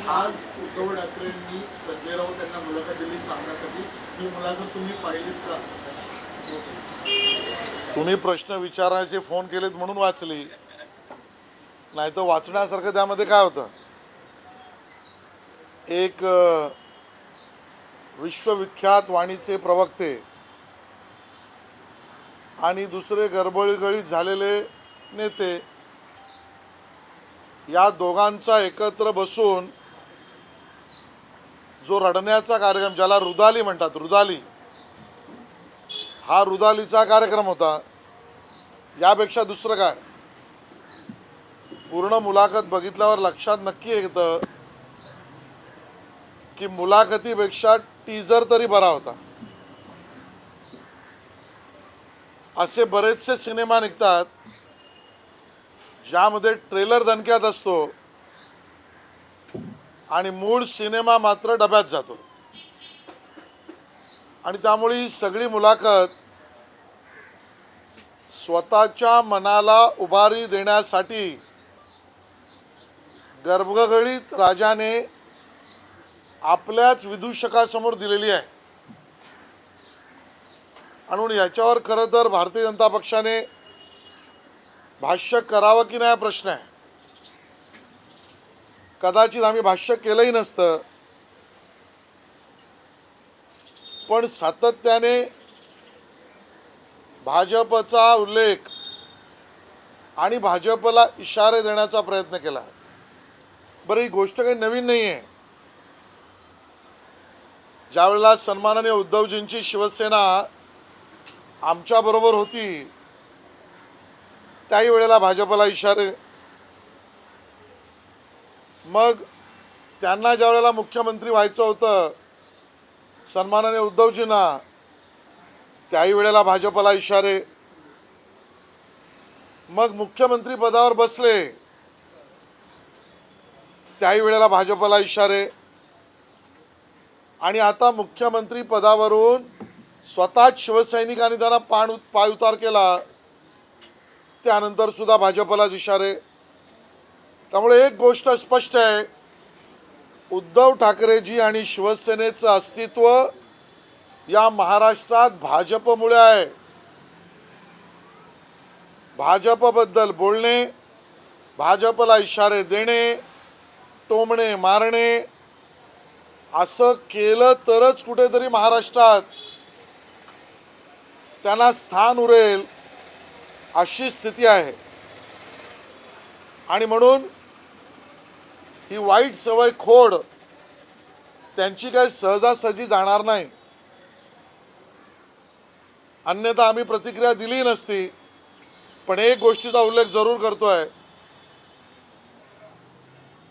आज उद्धव ठाकरेंनी संजय राऊत यांना मुलाखत दिली सांगण्यासाठी ही मुलाखत तुम्ही पाहिलीत का? तुम्ही प्रश्न विचारायचे फोन केलेत म्हणून वाचली, नाही तर वाचण्यासारखं त्यामध्ये काय होतं? एक विश्वविख्यात वाणीचे प्रवक्ते आणि दुसरे गडबडीत झालेले नेते, या दोघांचा एकत्र बसून जो रडण्याचा कार्यक्रम, ज्याला रुदाली म्हणतात, रुदाली, हा रुदालीचा कार्यक्रम होता. यापेक्षा दुसरं काय? पूर्ण मुलाखत बघितल्यावर लक्षात नक्की येतं की मुलाखतीपेक्षा टीजर तरी बरा होता. असे बरेचसे सिनेमा निघतात ज्यामध्ये ट्रेलर दणक्यात असतो आणि मूळ सिनेमा मात्र डब्यात जातो. आणि त्यामुळे ही सगळी मुलाखत स्वतःच्या मनाला उभारी देण्यासाठी गर्भगडीत राजाने आपल्याच विदूषकासमोर दिलेली आहे. म्हणून याच्यावर खरं तर भारतीय जनता पक्षाने भाष्य करावं की नाही हा प्रश्न आहे. कदाचित आम्ही भाष्य केलंही नसतं, पण सातत्याने भाजपचा उल्लेख आणि भाजपला इशारे देण्याचा प्रयत्न केला. बरं, ही गोष्ट काही नवीन नाही आहे. ज्यावेळेला सन्माननीय उद्धवजींची शिवसेना आमच्याबरोबर होती, त्याही वेळेला भाजपला इशारे. मग त्यांना ज्या वेळेला मुख्यमंत्री व्हायचं होतं सन्माननीय उद्धवजींना, त्याही वेळेला भाजपला इशारे. मग मुख्यमंत्री पदावर बसले, त्याही वेळेला भाजपला इशारे. आणि आता मुख्यमंत्री पदावरून स्वतःच शिवसैनिकांनी त्यांना पायउतार केला, त्यानंतर सुद्धा भाजपलाच इशारे. त्यामुळे एक गोष्ट स्पष्ट आहे, उद्धव ठाकरेजी आणि शिवसेनेचं अस्तित्व या महाराष्ट्रात भाजपमुळे आहे. भाजपबद्दल बोलणे, भाजपला इशारे देणे, टोमणे मारणे, असं केलं तरच कुठेतरी महाराष्ट्रात त्यांना स्थान उरेल अशी स्थिती आहे. आणि म्हणून ही वाईट सवय खोड त्यांची काही सहजासहजी जाणार नाही. अन्यथा आम्ही प्रतिक्रिया दिली नसती. पण एक गोष्टीचा उल्लेख जरूर करतोय,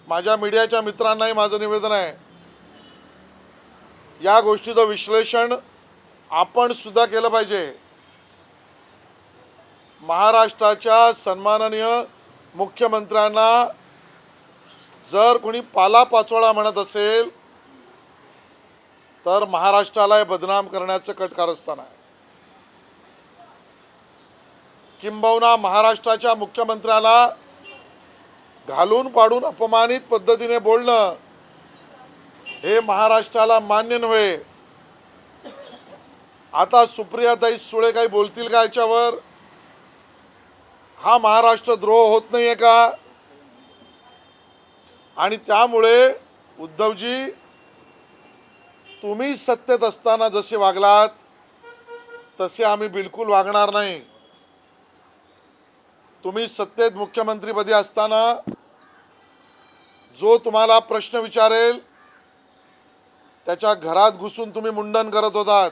माझ्या मीडियाच्या मित्रांनाही माझं निवेदन आहे, या गोष्टीचं विश्लेषण आपण सुद्धा केलं पाहिजे. महाराष्ट्राच्या सन्माननीय मुख्यमंत्र्यांना जर कोणी पालापाचोळा म्हणत असेल तर महाराष्ट्राला बदनाम करण्याचं कटकारस्थान आहे. किंबहुना महाराष्ट्राच्या मुख्यमंत्र्याला घालून पाडून अपमानित पद्धतीने बोलणं हे महाराष्ट्राला मान्य नव्हे. आता सुप्रियाताई सुळे काही बोलतील का याच्यावर? हा महाराष्ट्र द्रोह होत नाहीये का? आणि त्यामुळे उद्धवजी, तुम्ही सत्तेत असताना जसे वागलात तसे आम्ही बिलकुल वागणार नाही. तुम्ही सत्तेत मुख्यमंत्रीपदी असताना जो तुम्हाला प्रश्न विचारेल त्याच्या घरात घुसून तुम्ही मुंडन करत होतात.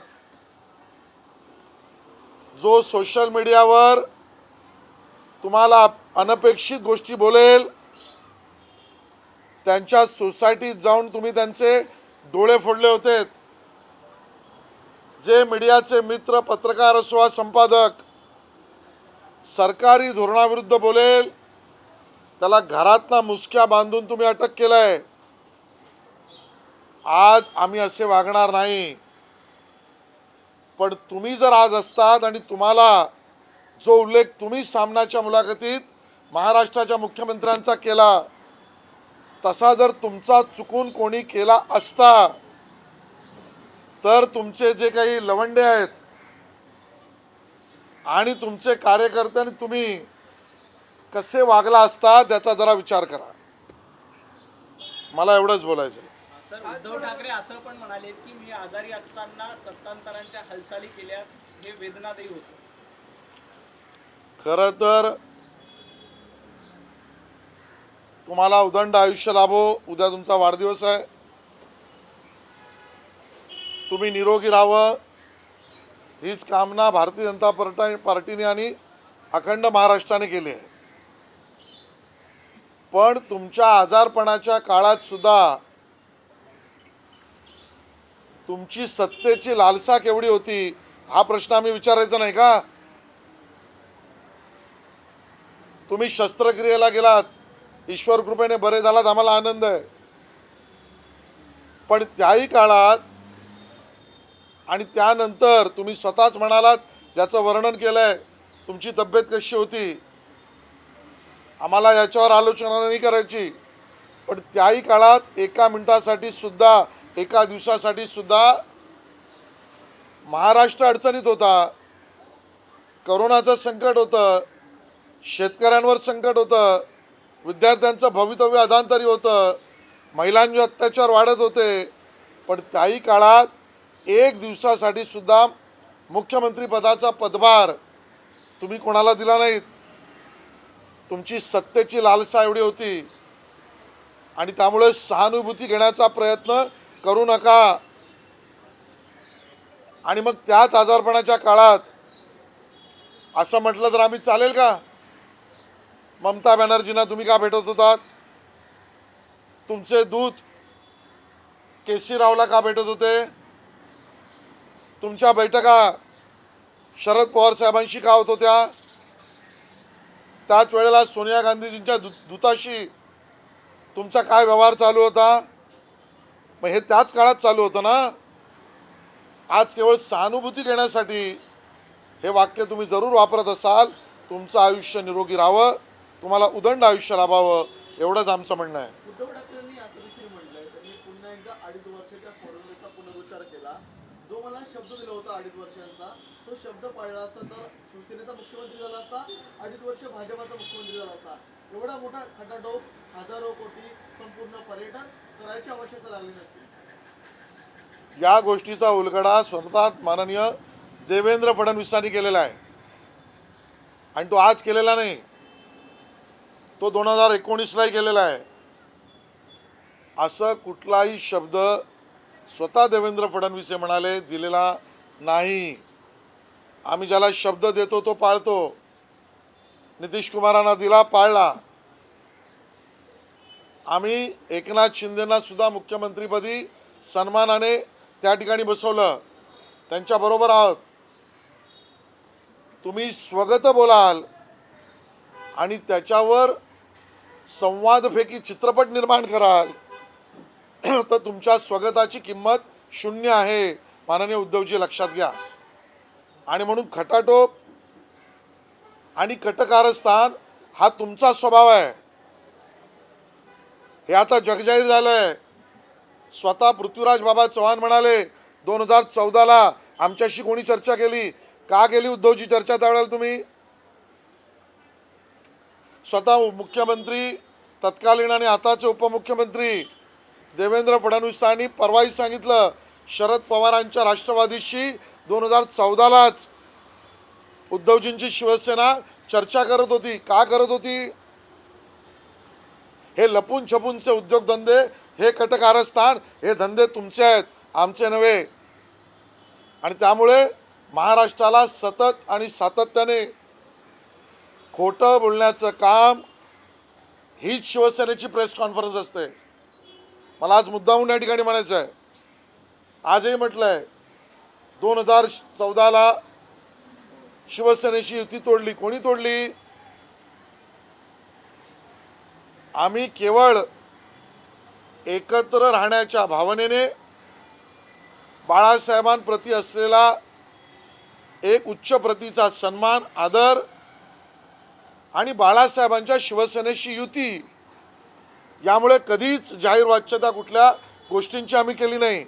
जो सोशल मीडियावर तुम्हाला अनपेक्षित गोष्टी बोलेल त्यांच्या सोसायटीत जाऊन तुम्ही त्यांचे डोळे फोडले होते. जे मीडियाचे मित्र, पत्रकार असो वा संपादक, सरकारी धोरणाविरुद्ध बोलेल त्याला घरातना मुसक्या बांधून तुम्ही अटक केलंय. आज आम्ही असे वागणार नाही. पण तुम्ही जर आज असतात आणि तुम्हाला जो उल्लेख तुम्ही सामनाच्या मुलाखतीत महाराष्ट्राच्या मुख्यमंत्र्यांचा केला तसा जर तुमचा चुकून कोणी केला असता तर तुमचे जे काही लवंडे आहेत आणि तुमचे कार्यकर्ते आणि तुम्ही कसे वागला असता त्याचा जरा विचार करा. मला एवढंच बोलायचं आहे. सर, उद्धव ठाकरे असं पण म्हणाले की मी आजारी असताना सत्तांतरांच्या हालचाली केल्या, हे वेदनादायी होतं. खरं तर तुम्हाला उदंड आयुष्य लाभो. उद्या तुमचा वाढदिवस आहे. तुम्ही निरोगी राहावं हीच कामना भारतीय जनता पार्टीने आणि अखंड महाराष्ट्राने केली आहे. पण तुमच्या आजारपणाच्या काळात सुद्धा तुमची सत्तेची लालसा केवढी होती हा प्रश्न आम्ही विचारायचा नाही का? तुम्ही शस्त्रक्रियेला गेलात, ईश्वर कृपेने बरे झालात, आम्हाला आनंद आहे. पण त्याही काळात आणि त्यानंतर तुम्ही स्वतःच म्हणालात, ज्याचं वर्णन केलंय, तुमची तब्येत कशी होती. आम्हाला याच्यावर आलोचना नाही करायची, पण त्याही काळात एका मिनिटासाठी सुद्धा, एका दिवसासाठी सुद्धा महाराष्ट्र अडचणीत होता. करोनाचं संकट होतं, शेतकऱ्यांवर संकट होतं, विद्यार्थ्यांचं भवितव्य अधांतरी होतं, महिलांचे अत्याचार वाढत होते. पण त्याही काळात एक दिवसासाठी सुद्धा मुख्यमंत्रीपदाचा पदभार तुम्ही कोणाला दिला नाहीत. तुमची सत्तेची लालसा एवढी होती आणि त्यामुळे सहानुभूती घेण्याचा प्रयत्न करू नका. आणि मग त्याच आजारपणाच्या काळात असं म्हटलं तर आम्ही चालेल का? ममता बॅनर्जींना तुम्ही का भेटत होतात? तुमचे दूत केसी रावला का भेटत होते? तुमच्या बैठका शरद पवार साहेबांशी का होत होत्या? त्याच वेळेला सोनिया गांधीजींच्या दूताशी तुमचा काय व्यवहार चालू होता? मग हे त्याच काळात चालू होतं ना. आज केवळ सहानुभूती घेण्यासाठी हे वाक्य तुम्ही जरूर वापरत असाल. तुमचं आयुष्य निरोगी राहावं, तुम्हाला उदंड आयुष्य लाभावं, एवढंच आमचं म्हणणं आहे. उद्धव ठाकरेंनी असं देखील म्हटलंय, त्यांनी पुन्हा एकदा 2.5 वर्षाच्या फॉर्म्युलेचा पुनरुच्चार केला. जो मला शब्द दिला होता 2.5 वर्षांचा, तो शब्द पाळला असता तर शिवसेनेचा मुख्यमंत्री झाला असता, 2.5 वर्ष भाजपाचा मुख्यमंत्री झाला असता. एवढा मोठा खटाटोप, हजारो कोटी संपूर्ण पर्यटन करायची आवश्यकता लागली नसती. या गोष्टीचा उलगडा स्वतः माननीय देवेंद्र फडणवीसांनी केलेला आहे आणि तो आज केलेला नाही, तो 2019लाही केलेला आहे. असं कुठलाही शब्द स्वतः देवेंद्र फडणवीस हे म्हणाले दिलेला नाही. आम्ही ज्याला शब्द देतो तो पाळतो. नितीश कुमारांना दिला, पाळला. आम्ही एकनाथ शिंदेंना सुद्धा मुख्यमंत्रीपदी सन्मानाने त्या ठिकाणी बसवलं, त्यांच्याबरोबर आहोत. तुम्ही स्वगत बोलाल आणि त्याच्यावर संवादफेकी चित्रपट निर्माण कराल तर तुमच्या स्वगताची किंमत शून्य आहे, माननीय उद्धवजी लक्षात घ्या. आणि म्हणून खटाटोप आणि कटकारस्थान हा तुमचा स्वभाव आहे. हे आता जगजाहीर झालंय. स्वतः पृथ्वीराज बाबा चव्हाण म्हणाले 2014ला आमच्याशी कोणी चर्चा केली का? केली उद्धवची चर्चा त्यावेळेला तुम्ही? स्वतः मुख्यमंत्री तत्कालीन आणि आताचे उपमुख्यमंत्री देवेंद्र फडणवीसांनी परवाही सांगितलं शरद पवारांच्या राष्ट्रवादीशी 2014लाच उद्धवजींची शिवसेना चर्चा करत होती. का करत होती? हे लपून छपूनचे उद्योगधंदे, हे कटकारस्थान, हे धंदे तुमचे आहेत, आमचे नव्हे. आणि त्यामुळे महाराष्ट्राला सतत आणि सातत्याने खोटं बोलण्याचं काम हीच शिवसेनेची प्रेस कॉन्फरन्स असते. मला आज मुद्दामून या ठिकाणी म्हणायचं आहे, आजही म्हटलंय 2014ला शिवसेनेशी युती तोडली. कोणी तोडली? आम्ही केवळ एकत्र राहण्याच्या भावनेने बाळासाहेबांप्रती असलेला एक उच्च प्रतीचा सन्मान, आदर आणि बाळासाहेबांच्या शिवसेनेशी युती यामुळे कधीच जाहीर वाच्यता कुठल्या गोष्टींची आम्ही केली नाही.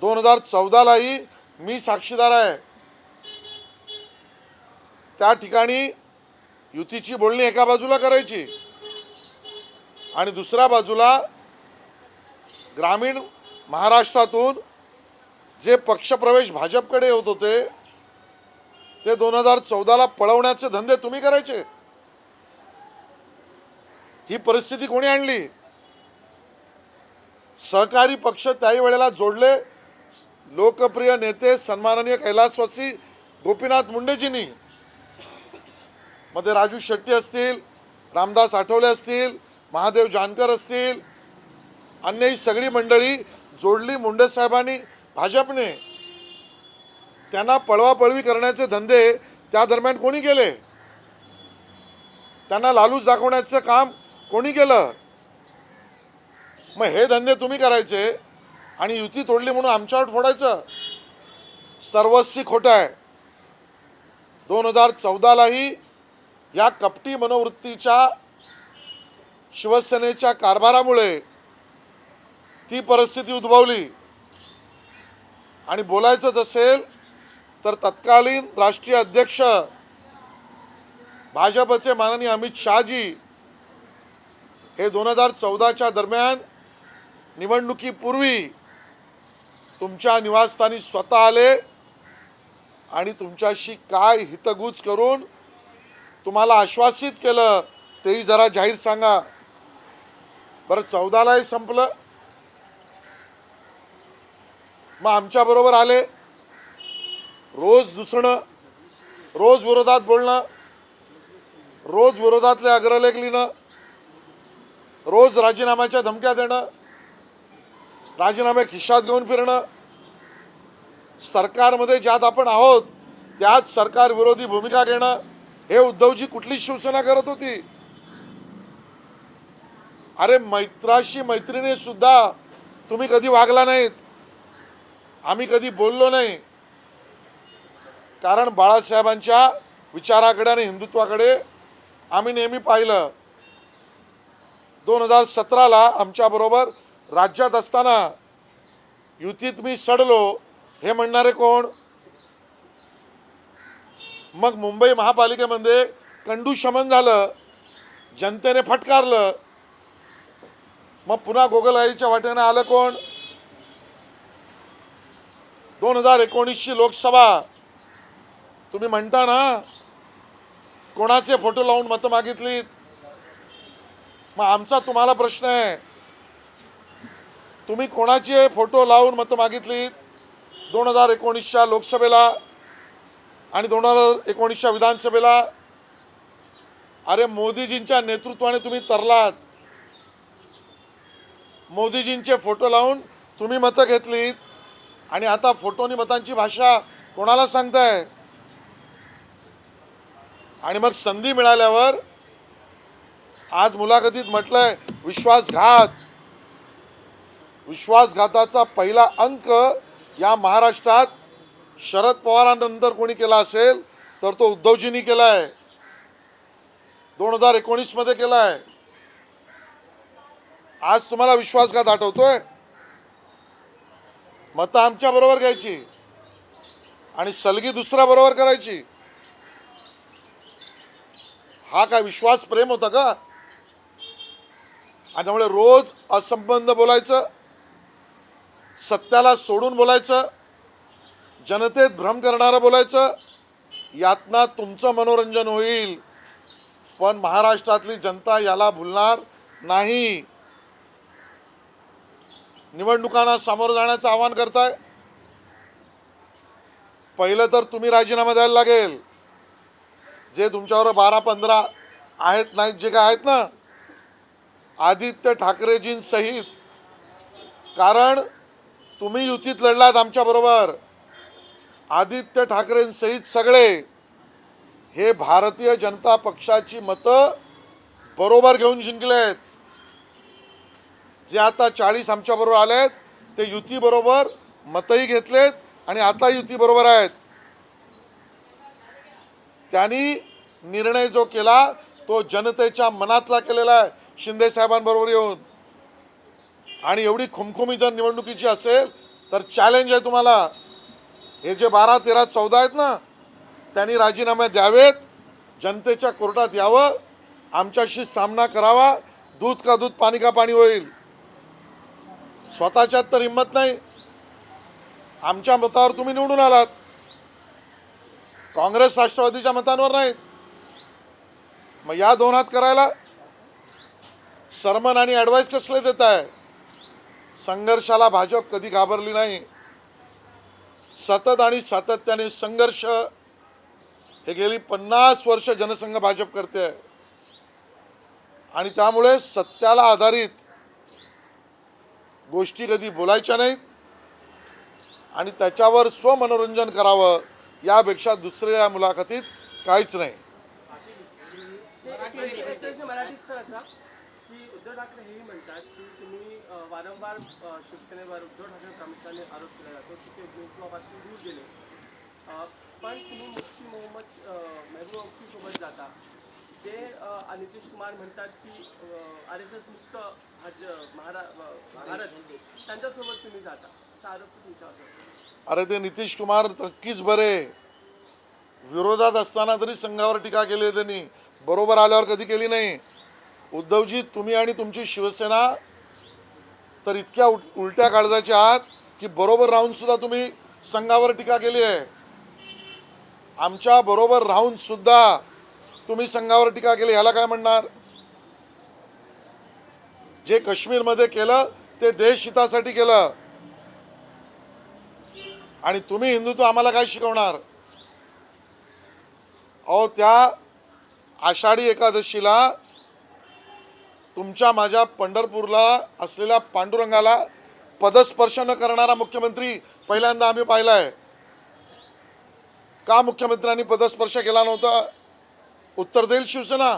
2014लाही मी साक्षीदार आहे. त्या ठिकाणी युतीची बोलणी एका बाजूला करायची आणि दुसऱ्या बाजूला ग्रामीण महाराष्ट्रातून जे पक्षप्रवेश भाजपकडे होत होते ते 2014ला पळवण्याचे धंदे तुम्ही करायचे. ही परिस्थिती कोणी आणली? सहकारी पक्ष त्याही वेळेला जोडले लोकप्रिय नेते सन्माननीय कैलासवासी गोपीनाथ मुंडेजींनी. मध्ये राजू शेट्टी असतील, रामदास आठवले असतील, महादेव जानकर असतील, अन्य ही सगळी मंडळी जोडली मुंडे साहेबांनी भाजपने. त्यांना पळवापळवी करण्याचे धंदे त्या दरम्यान कोणी केले? त्यांना लालूच दाखवण्याचं काम कोणी केलं? मग हे धंदे तुम्ही करायचे आणि युती तोडली म्हणून आमच्यावर फोडायचं? सर्वस्वी खोटं आहे. 2014लाही या कपटी मनोवृत्तीच्या शिवसेनेच्या कारभारामुळे ती परिस्थिती उद्भवली. आणि बोलायचंच असेल तर तत्कालीन राष्ट्रीय अध्यक्ष भाजपचे माननीय अमित शहाजी हे 2014च्या दरम्यान निवडणुकीपूर्वी तुमच्या निवासस्थानी स्वतः आले आणि तुमच्याशी काय हितगुज करून तुम्हाला आश्वासित केलं तेही जरा जाहीर सांगा. बरं, 14लाही संपलं. मग आमच्याबरोबर आले, रोज दुसणं, रोज विरोधात बोलणं, रोज विरोधातले अग्रलेख लिहिणं, रोज राजीनाम्याच्या धमक्या देणं, राजीनामे खिशात घेऊन फिरणं. सरकारमध्ये ज्यात आपण आहोत त्यात सरकार विरोधी भूमिका घेणं, हे उद्धवजी कुठली शिवसेना करत होती? अरे मैत्राशी मैत्रिणी सुद्धा तुम्ही कधी वागला नाहीत. आम्ही कधी बोललो नाही, कारण बाळासाहेबांच्या विचाराकडे आणि हिंदुत्वाकडे आम्ही नेहमी पाहिलं. 2017ला आमच्याबरोबर राज्यात असताना युतीत मी सडलो हे म्हणणारे कोण? मग मुंबई महापालिकेमध्ये कंडूशमन झालं, जनतेने फटकारलं, मग पुन्हा गोगलगाईच्या वाटेनं आलं कोण? 2019ची लोकसभा. तुम्ही म्हणता ना कोणाचे फोटो लावून मतं मागितलीत? मग आमचा तुम्हाला प्रश्न आहे, तुम्ही कोणाचे फोटो लावून मतं मागितलीत 2019च्या लोकसभेला आणि 2019च्या विधानसभेला? अरे मोदीजींच्या नेतृत्वाने तुम्ही तरलात. मोदीजींचे फोटो लावून तुम्ही मतं घेतलीत आणि आता फोटोनी मतांची भाषा कोणाला सांगताय? आणि मग संधी मिळाल्यावर आज मुलाखतीत म्हटलंय विश्वासघात. विश्वासघाताचा पहिला अंक या महाराष्ट्रात शरद पवारांनंतर कोणी केला असेल तर तो उद्धवजींनी केलाय. 2019 मध्ये केलाय. आज तुम्हाला विश्वासघात आठवतोय? मतं आमच्या बरोबर घ्यायची आणि सलगी दुसऱ्या बरोबर करायची. हा काय विश्वास प्रेम होता का? आणि त्यामुळे रोज असंबंध बोलायचं, सत्याला सोडून बोलायचं, जनतेत भ्रम करणारं बोलायचं. यातना तुमचं मनोरंजन होईल, पण महाराष्ट्रातली जनता याला भुलणार नाही. निवडणुकांना सामोरं जाण्याचं आवाहन करताय. पहिलं तर तुम्ही राजीनामा द्यायला लागेल. जे तुमच्यावर 12-15 आहेत नाहीत, जे काय आहेत ना, आदित्य ठाकरेजींसहित. कारण तुम्ही युतीत लढलात आमच्याबरोबर. आदित्य ठाकरेंसहित सगळे हे भारतीय जनता पक्षाची मतं बरोबर घेऊन जिंकलेत. जे आता 40 आमच्याबरोबर आलेत ते युतीबरोबर मतही घेतलेत आणि आता युतीबरोबर आहेत. त्यांनी निर्णय जो केला तो जनतेच्या मनातला केलेला आहे, शिंदे साहेबांबरोबर येऊन, आणि एवढी खुमखुमी जर निवडणुकीची असेल तर चॅलेंज आहे तुम्हाला, हे जे 12, 13, 14 आहेत ना, त्यांनी राजीनामे द्यावेत, जनतेच्या कोर्टात यावं, आमच्याशी सामना करावा, दूध का दूध पाणी का पाणी होईल. स्वतःच्यात तर हिंमत नाही. आमच्या मतावर तुम्ही निवडून आलात, काँग्रेस राष्ट्रवादीच्या मतांवर नाही. मग या दोन हात करायला सरमन आणि ॲडवाईस कसले देत आहे? संघर्षाला भाजप कधी घाबरली नाही. सतत आणि सातत्याने संघर्ष हे गेली 50 वर्ष जनसंघ भाजप करते आहे, आणि त्यामुळे सत्याला आधारित गोष्टी कधी बोलायच्या नाहीत आणि त्याच्यावर स्वमनोरंजन करावं, यापेक्षा दुसऱ्या मुलाखतीत काहीच नाही. मराठीत सर असा की उद्धव ठाकरे हेही म्हणतात की तुम्ही वारंवार शिवसेनेवर उद्धव ठाकरे प्रामुख्याने आरोप केला जातो की ते हिंदुत्वापासून दूर गेले, पण तुम्ही मुफ्ती महबूबा मुफ्तीसोबत जाता, जे नितीश कुमार म्हणतात की RSS मुक्त भारत त्यांच्यासोबत तुम्ही जाता, असा आरोप तुमच्यावर होतो. अरे ते नितीश कुमार नक्कीच बरे, विरोधात असताना तरी संघावर टीका केली आहे त्यांनी, बरोबर आल्यावर कधी केली नाही. उद्धवजी, तुम्ही आणि तुमची शिवसेना तर इतक्या उलट्या काळजाच्या आहात की बरोबर राहून सुद्धा तुम्ही संघावर टीका केली आहे. आमच्या बरोबर राहून सुद्धा तुम्ही संघावर टीका केली, ह्याला काय म्हणणार? जे काश्मीरमध्ये केलं ते देशहितासाठी केलं, आणि तुम्ही हिंदुत्व आम्हाला काय शिकवणार? अहो, त्या आषाढी एकादशीला तुमच्या माझ्या पंढरपूरला असलेल्या पांडुरंगाला पदस्पर्श न करणारा मुख्यमंत्री पहिल्यांदा आम्ही पाहिला आहे. का मुख्यमंत्र्यांनी पदस्पर्श केला नव्हता? उत्तर देईल शिवसेना.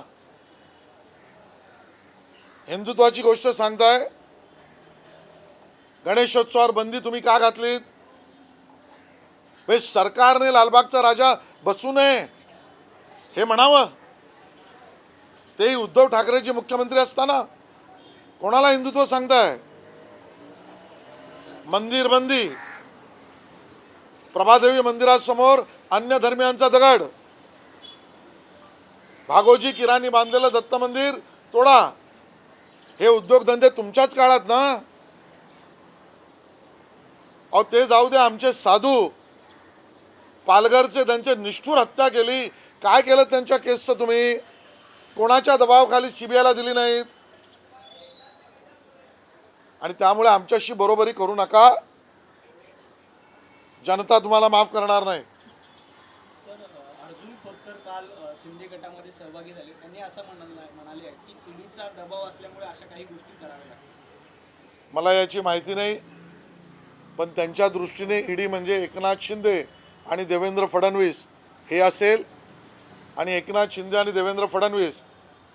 हिंदुत्वाची गोष्ट सांगताय, गणेशोत्सवावर बंदी तुम्ही का घातलीत? सरकारने लालबागचा राजा बसू नये हे म्हणावं. तेही उद्धव ठाकरेचे मुख्यमंत्री असताना कोणाला हिंदुत्व सांगताय? मंदिर बंदी, प्रभादेवी मंदिरासमोर अन्य धर्मियांचा दगड, भागोजी किराणी बांधलेलं दत्त मंदिर तोडा, हे उद्योगधंदे तुमच्याच काळात ना. अहो, ते जाऊ दे, आमचे साधू पालघरचे त्यांचे निष्ठुर हत्या केली, काय केलं त्यांच्या केसचं तुम्ही? कोणाच्या दबावाखाली CBIला दिली नाहीत. आणि त्यामुळे आमच्याशी बरोबरी करू नका, जनता तुम्हाला माफ करणार नाही. सर, अर्जुन खोतकर काल शिंदे गटामध्ये सहभागी झाले, त्यांनी असं म्हणाले की ईडीचा दबाव असल्यामुळे अशा काही गोष्टी कराव्या लागतात. मला याची माहिती नाही, पण त्यांच्या दृष्टीने ईडी म्हणजे एकनाथ शिंदे आणि देवेंद्र फडणवीस हे असेल, आणि एकनाथ शिंदे आणि देवेंद्र फडणवीस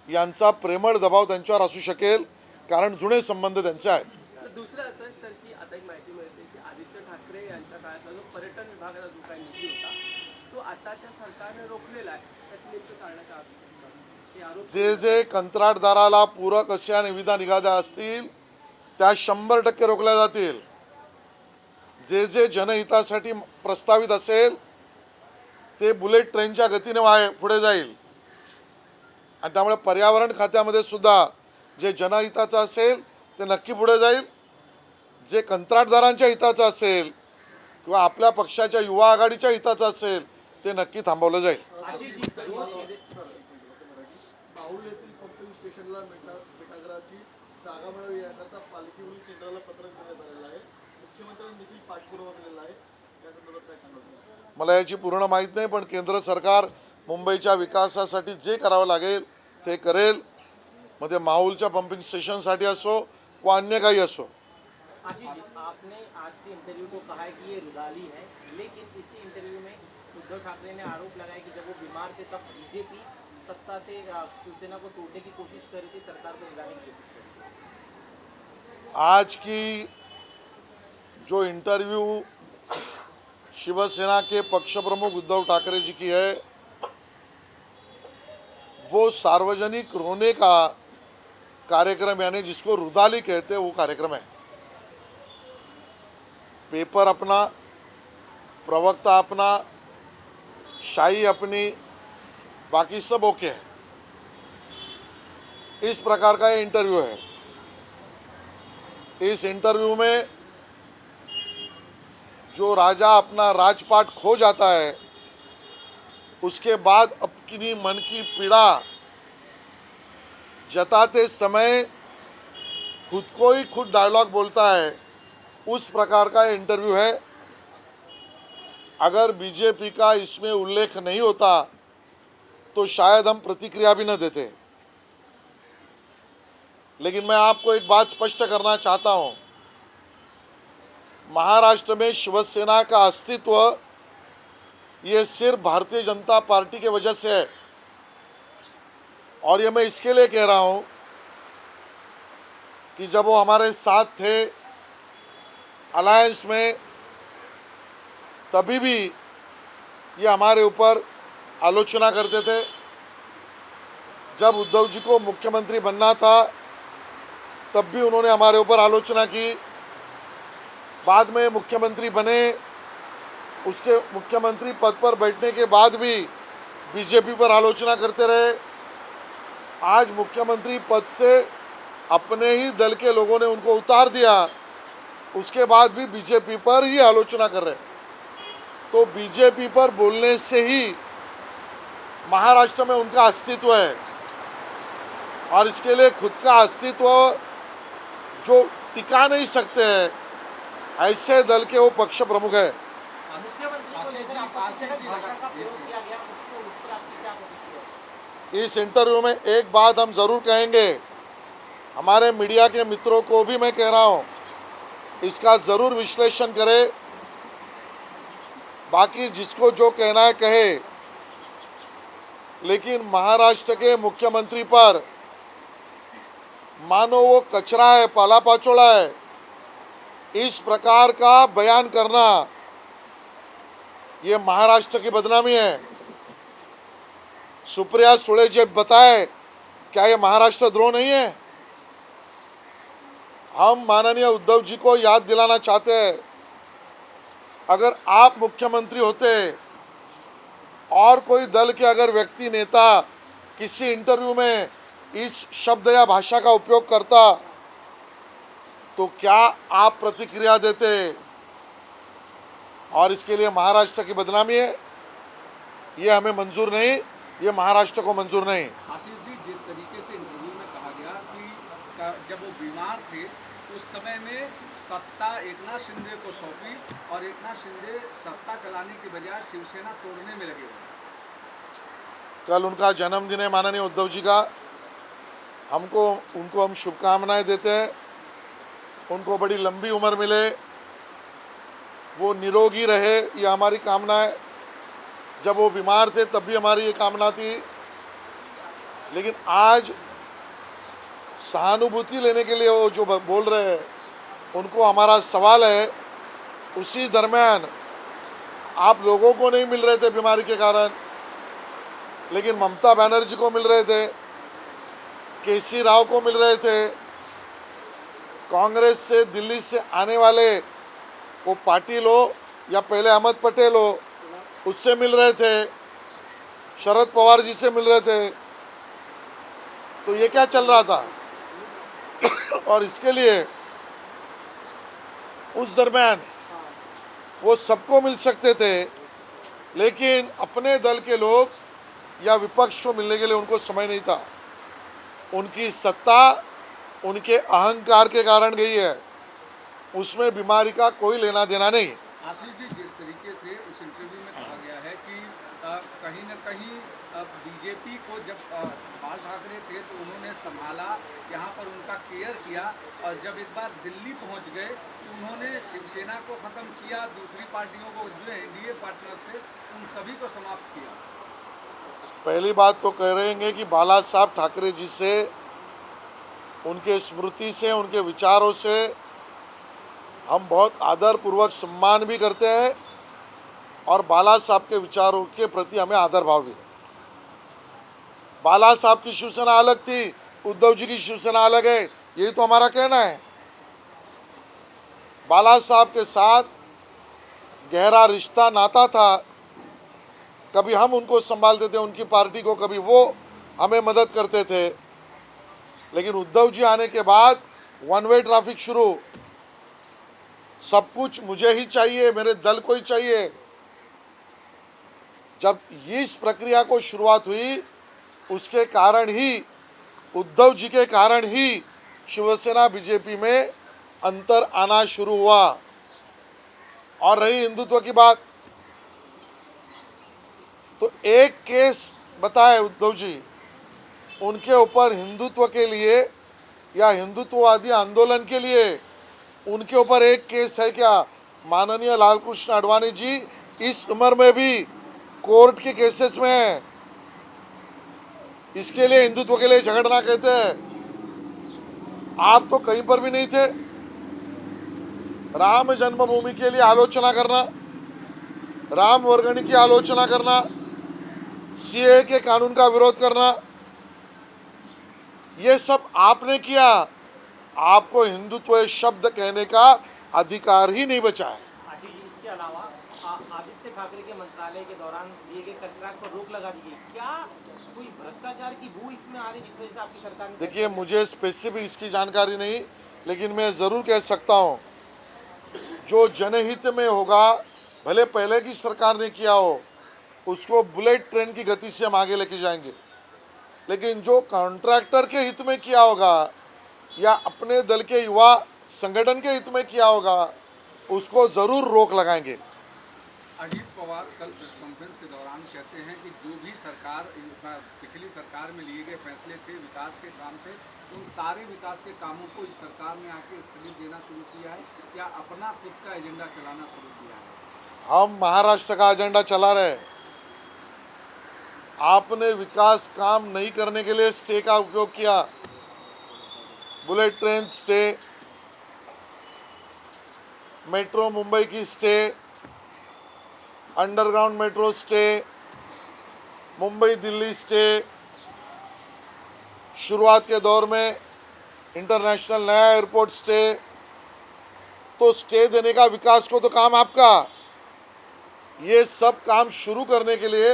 यांचा प्रेमळ दबाव त्यांच्यावर असू शकेल, कारण जुने संबंध त्यांचे आहेत. दुसरं असं सर की आता एक माहिती मिळते की आदित्य ठाकरे यांच्या काळातला जो पर्यटन विभागाचा जो काही निधी होता तो आताच्या सरकारने रोखलेला आहे, त्याची नेमकं कारण काय ते आरोप? जे कंत्राटदाराला पूरक अशा निविदा निघाल्या असतील त्या 100% रोखल्या जातील. जे जनहितासाठी प्रस्तावित असेल ते बुलेट ट्रेनच्या गतीने पुढे जाईल, आणि त्यामुळे पर्यावरण खात्यामध्ये सुद्धा जे जनहिताचं असेल ते नक्की पुढे जाईल. जे कंत्राटदारांच्या हिताचं असेल किंवा आपल्या पक्षाच्या युवा आघाडीच्या हिताचं असेल ते नक्की थांबवलं जाईल. माहुल येथील पंपिंग स्टेशनला मिठागराची जागा मिळावी याकरता पालिकेकडून केंद्राला पत्र देण्यात आलेलं आहे. मुख्यमंत्र्यांनी देखील पाठपुरावा केलेला आहे, या संदर्भात काय सांगतो? मला याची पूर्ण माहीत नाही, पण केंद्र सरकार मुंबईच्या विकासासाठी जे करावं लागेल ते करेल. मग ते माहुलच्या पंपिंग स्टेशनसाठी असो व अन्य काही असो. आशीष जी, आपने आज के इंटरव्यू को कहा है कि ये रुदाली है, लेकिन इसी इंटरव्यू में उद्धव ठाकरे ने आरोप लगाया कि जब वो बीमार थे तब बीजेपी सत्ता से शिवसेना को तोड़ने की कोशिश कर रही थी, सरकार को गिराने की कोशिश कर रही थी. आज की जो इंटरव्यू शिवसेना के पक्ष प्रमुख उद्धव ठाकरे जी की है, वो सार्वजनिक रोने का कार्यक्रम यानी जिसको रुदाली कहते हैं वो कार्यक्रम है। पेपर अपना, प्रवक्ता अपना, शाही अपनी, बाकी सब ओके है। इस प्रकार का ये इंटरव्यू है। इस इंटरव्यू में जो राजा अपना राजपाट खो जाता है, उसके बाद अपनी मन की पीड़ा जताते समय खुद को ही खुद डायलॉग बोलता है, उस प्रकार का इंटरव्यू है। अगर बीजेपी का इसमें उल्लेख नहीं होता तो शायद हम प्रतिक्रिया भी न देते। लेकिन मैं आपको एक बात स्पष्ट करना चाहता हूं, महाराष्ट्र में शिवसेना का अस्तित्व ये सिर्फ भारतीय जनता पार्टी की वजह से है। और ये मैं इसके लिए कह रहा हूं कि जब वो हमारे साथ थे अलायंस में, तभी भी ये हमारे ऊपर आलोचना करते थे। जब उद्धव जी को मुख्यमंत्री बनना था तब भी उन्होंने हमारे ऊपर आलोचना की। बाद में मुख्यमंत्री बने, उसके मुख्यमंत्री पद पर बैठने के बाद भी बीजेपी पर आलोचना करते रहे। आज मुख्यमंत्री पद से अपने ही दल के लोगों ने उनको उतार दिया, उसके बाद भी बीजेपी पर ही आलोचना कर रहे। तो बीजेपी पर बोलने से ही महाराष्ट्र में उनका अस्तित्व है, और इसके लिए खुद का अस्तित्व जो टिका नहीं सकते हैं, ऐसे दल के वो पक्ष प्रमुख है। इस इंटरव्यू में एक बात हम ज़रूर कहेंगे, हमारे मीडिया के मित्रों को भी मैं कह रहा हूँ, इसका ज़रूर विश्लेषण करें। बाकी जिसको जो कहना है कहे, लेकिन महाराष्ट्र के मुख्यमंत्री पर मानो वो कचरा है, पाला पाचोड़ा है, इस प्रकार का बयान करना ये महाराष्ट्र की बदनामी है। सुप्रिया सुळे जी बताए, क्या ये महाराष्ट्र द्रोह नहीं है? हम माननीय उद्धव जी को याद दिलाना चाहते हैं, अगर आप मुख्यमंत्री होते और कोई दल के अगर व्यक्ति नेता किसी इंटरव्यू में इस शब्द या भाषा का उपयोग करता तो क्या आप प्रतिक्रिया देते? और इसके लिए महाराष्ट्र की बदनामी है, ये हमें मंजूर नहीं, ये महाराष्ट्र को मंजूर नहीं। आशीष जी, जिस तरीके से इंटरव्यू में कहा गया कि जब वो बीमार थे उस समय में सत्ता एकनाथ शिंदे को सौंपी और एकनाथ शिंदे सत्ता चलाने की बजाय शिवसेना तोड़ने में लगे हुए। कल उनका जन्मदिन है माननीय उद्धव जी का, उनको हम शुभकामनाएं देते हैं। उनको बड़ी लंबी उम्र मिले, वो निरोगी रहे, ये हमारी कामना है। जब वो बीमार थे तब भी हमारी ये कामना थी। लेकिन आज सहानुभूति लेने के लिए वो जो बोल रहे हैं, उनको हमारा सवाल है, उसी दरमियान आप लोगों को नहीं मिल रहे थे बीमारी के कारण, लेकिन ममता बनर्जी को मिल रहे थे, केसी राव को मिल रहे थे, कांग्रेस से दिल्ली से आने वाले वो पाटिल हो या पहले अहमद पटेल हो, उससे मिल रहे थे, शरद पवार जी से मिल रहे थे। तो ये क्या चल रहा था? और इसके लिए उस दरमियान वो सबको मिल सकते थे, लेकिन अपने दल के लोग या विपक्ष को मिलने के लिए उनको समय नहीं था। उनकी सत्ता उनके अहंकार के कारण गई है, उसमें बीमारी का कोई लेना देना नहीं। आशीष जी, जिस तरीके से उस इंटरव्यू में कहा गया है कि कहीं न कहीं बीजेपी को जब बाल ठाकरे थे तो उन्होंने संभाला, यहाँ पर उनका केयर किया, और जब एक बार दिल्ली पहुँच गए तो उन्होंने शिवसेना को ख़त्म किया, दूसरी पार्टियों को जो एनडीए पार्टनर्स थे उन सभी को समाप्त किया। पहली बात तो कह रहे हैं कि बाला साहब ठाकरे जी से, उनके स्मृति से, उनके विचारों से हम बहुत आदरपूर्वक सम्मान भी करते हैं, और बाला साहब के विचारों के प्रति हमें आदर भाव भी है। बाला साहब की शिवसेना अलग थी, उद्धव जी की शिवसेना अलग है, यही तो हमारा कहना है। बाला साहब के साथ गहरा रिश्ता नाता था, कभी हम उनको संभालते थे उनकी पार्टी को, कभी वो हमें मदद करते थे। लेकिन उद्धव जी आने के बाद वन वे ट्रैफिक शुरू, सब कुछ मुझे ही चाहिए, मेरे दल को ही चाहिए। जब इस प्रक्रिया को शुरुआत हुई, उसके कारण ही, उद्धव जी के कारण ही शिवसेना बीजेपी में अंतर आना शुरू हुआ। और रही हिंदुत्व की बात, तो एक केस बताए उद्धव जी, उनके ऊपर हिंदुत्व के लिए या हिंदुत्ववादी आंदोलन के लिए उनके ऊपर एक केस है क्या? माननीय लालकृष्ण आडवाणी जी इस उम्र में भी कोर्ट के केसेस में हैं। इसके लिए, हिंदुत्व के लिए झगड़ना कहते हैं। आप तो कहीं पर भी नहीं थे। राम जन्मभूमि के लिए आलोचना करना, राम वर्गणी की आलोचना करना, सीए के कानून का विरोध करना, ये सब आपने किया। आपको हिंदुत्व शब्द कहने का अधिकार ही नहीं बचा है। आशीष जी, इसके अलावा आदित्य ठाकरे के मंत्रालय के दौरान दिए गए कंट्रैक्ट पर रोक लगा दी गई। क्या कोई भ्रष्टाचार की बू इसमें आ रही जिस वजह से आपकी सरकार ने? देखिए, मुझे स्पेसिफिक इसकी जानकारी नहीं, लेकिन मैं ज़रूर कह सकता हूँ, जो जनहित में होगा, भले पहले की सरकार ने किया हो, उसको बुलेट ट्रेन की गति से हम आगे लेके जाएंगे। लेकिन जो कॉन्ट्रैक्टर के हित में किया होगा या अपने दल के युवा संगठन के हित में किया होगा, उसको ज़रूर रोक लगाएंगे। अजीत पवार कल प्रेस कॉन्फ्रेंस के दौरान कहते हैं कि जो भी सरकार, पिछली सरकार में लिए गए फैसले थे, विकास के काम थे, उन सारे विकास के कामों को इस सरकार ने आके स्थगित देना शुरू किया है या अपना खुद का एजेंडा चलाना शुरू किया है? हम महाराष्ट्र का एजेंडा चला रहे हैं। आपने विकास काम नहीं करने के लिए स्टे का उपयोग किया, bullet train stay, metro Mumbai की stay, underground metro stay, Mumbai Delhi stay, शुरुआत के दौर में इंटरनेशनल नया एयरपोर्ट स्टे। तो स्टे देने का विकास को तो काम आपका, ये सब काम शुरू करने के लिए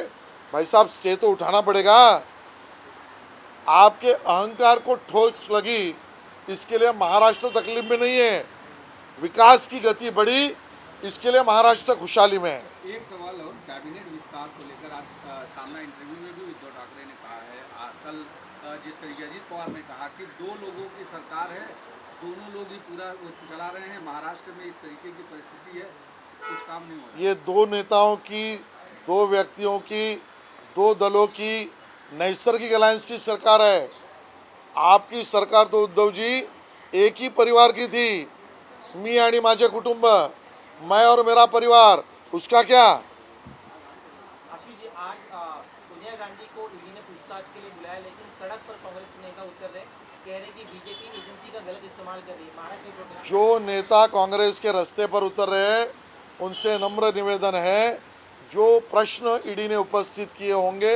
भाई साहब स्टे तो उठाना पड़ेगा। आपके अहंकार को ठोस लगी, इसके लिए महाराष्ट्र तकलीफ में नहीं है। विकास की गति बढ़ी, इसके लिए महाराष्ट्र खुशहाली में है। एक सवाल और, कैबिनेट विस्तार को लेकर आज सामना इंटरव्यू में भी उद्धव ठाकरे ने कहा है, कल जिस तरीके अजीत पवार ने कहा कि 2 लोगों की सरकार है, दोनों लोग ही पूरा चला रहे हैं, महाराष्ट्र में इस तरीके की परिस्थिति है, कुछ काम नहीं हो रहा। ये 2 नेताओं की, 2 व्यक्तियों की, 2 दलों की नैसर्गिक अलायंस की सरकार है। आपकी सरकार तो उद्धव जी एक ही परिवार की थी, मी आणि माझे कुटुंब, मैं और मेरा परिवार, उसका क्या? आशीष जी, आज सोनिया गांधी को ईडी ने पूछताछ के लिए बुलाया, लेकिन सड़क पर कांग्रेस नेता उतर रहे, कह रहे कि बीजेपी एजेंसी का गलत इस्तेमाल कर रही है। महाराष्ट्र के प्रोटेस्ट जो नेता कांग्रेस के रास्ते पर उतर रहे हैं, उनसे नम्र निवेदन है, जो प्रश्न ईडी ने उपस्थित किए होंगे,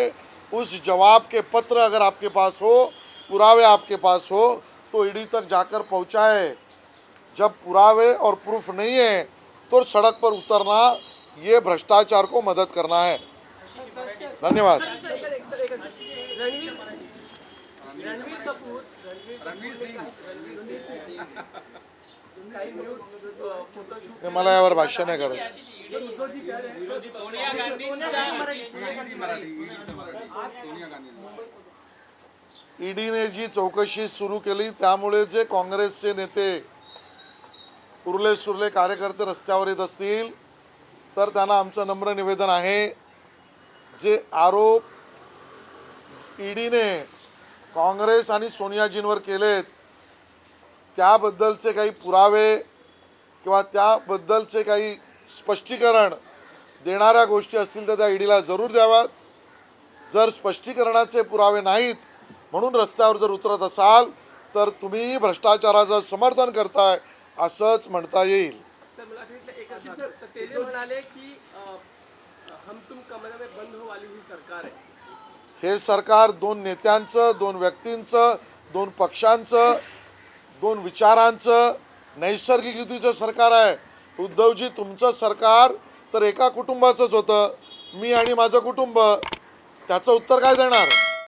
उस जवाब के पत्र अगर आपके पास हो, पुरावे आपके पास हो, तो ईडी तक जाकर पहुंचाए। जब पुरावे और प्रूफ नहीं है तो सड़क पर उतरना, ये भ्रष्टाचार को मदद करना है। धन्यवाद। रणवीर कपूर रणवीर सिंह काही न्यूड फोटोशूट हे मला यावर भाष्य नाही करायचं। सोनिया गांधी सोनिया गांधी ईडीने जी चौकशी सुरू केली, त्यामुळे जे काँग्रेसचे नेते, उरले सुरले कार्यकर्ते रस्त्यावर येत असतील, तर त्यांना आमचं नम्र निवेदन आहे, जे आरोप ईडीने काँग्रेस आणि सोनियाजींवर केलेत, त्याबद्दलचे काही पुरावे किंवा त्याबद्दलचे काही स्पष्टीकरण देणाऱ्या गोष्टी असतील तर त्या ईडीला जरूर द्याव्यात। जर स्पष्टीकरणाचे पुरावे नाहीत म्हणून रस्त्यावर जर उतरत असाल, तर तुम्ही भ्रष्टाचाराचं समर्थन करताय असंच म्हणता येईल। सर, मला वाटतं एकच बात, तर ते जे म्हणाले की हम तुम कमरे में बंद हो वाली ही सरकार आहे। हे सरकार 2 नेत्यांचं, 2 व्यक्तींचं दोन पक्षांचं, दोन विचारांचं नैसर्गिक युतीचं सरकार आहे. उद्धवजी, तुमचं सरकार तर एका कुटुंबाचंच होतं, मी आणि माझं कुटुंब. त्याचं उत्तर काय देणार?